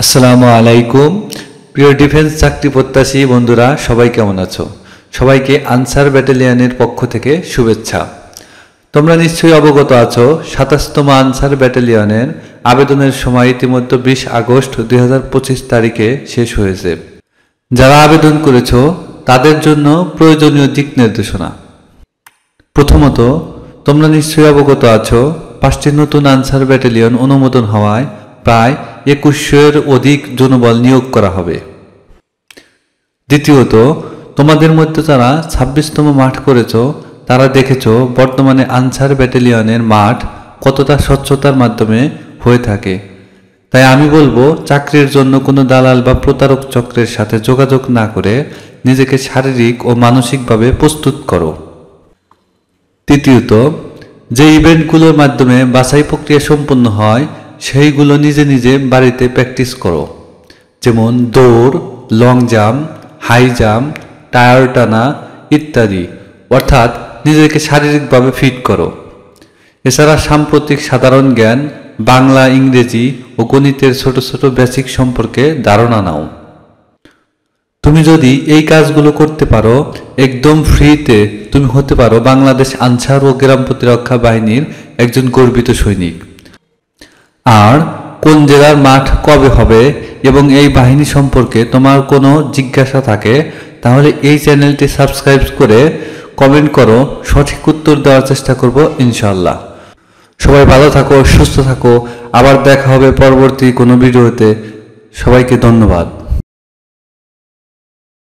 আসসালামু আলাইকুম। প্রিয় ডিফেন্স চাকরি প্রত্যাশী বন্ধুরা, সবাই কেমন আছো? সবাইকে আনসার ব্যাটালিয়নের পক্ষ থেকে শুভেচ্ছা। তোমরা নিশ্চয়ই অবগত আছো ২৭তম আনসার ব্যাটালিয়নের আবেদনের সময় ইতিমধ্যে ২০ আগস্ট ২০২৫ তারিখে শেষ হয়েছে। যারা আবেদন করেছো তাদের জন্য প্রয়োজনীয় দিক নির্দেশনা। প্রথমত, তোমরা নিশ্চয়ই অবগত আছো ৫টি নতুন আনসার ব্যাটালিয়ন অনুমোদন হওয়ায় প্রায় ২১০০-এর অধিক জনবল নিয়োগ করা হবে। দ্বিতীয়ত, তোমাদের মধ্যে যারা ২৬তম মাঠ করেছ তারা দেখেছ বর্তমানে আনসার ব্যাটালিয়নের মাঠ কতটা স্বচ্ছতার মাধ্যমে হয়ে থাকে। তাই আমি বলবো, চাকরির জন্য কোনো দালাল বা প্রতারক চক্রের সাথে যোগাযোগ না করে নিজেকে শারীরিক ও মানসিকভাবে প্রস্তুত করো। তৃতীয়ত, যে ইভেন্টগুলোর মাধ্যমে বাছাই প্রক্রিয়া সম্পন্ন হয় সেইগুলো নিজে নিজে বাড়িতে প্র্যাকটিস করো, যেমন দৌড়, long jump, high jump, tyre টানা ইত্যাদি, অর্থাৎ নিজেকে শারীরিকভাবে ফিট করো। এছাড়া সাম্প্রতিক সাধারণ জ্ঞান, বাংলা, ইংরেজি ও গণিতের ছোট ছোট বেসিক সম্পর্কে ধারণা নাও। তুমি যদি এই কাজগুলো করতে পারো, একদম ফ্রিতে তুমি হতে পারো বাংলাদেশ আনসার ও গ্রাম প্রতিরক্ষা বাহিনীর একজন গর্বিত সৈনিক। আর কোন জেলার মাঠ কবে হবে এবং এই বাহিনী সম্পর্কে তোমার কোনো জিজ্ঞাসা থাকে তাহলে এই চ্যানেলটি সাবস্ক্রাইব করে কমেন্ট করো, সঠিক উত্তর দেওয়ার চেষ্টা করব ইনশাআল্লাহ। সবাই ভালো থাকো, সুস্থ থাকো, আবার দেখা হবে পরবর্তী কোনো ভিডিওতে। সবাইকে ধন্যবাদ।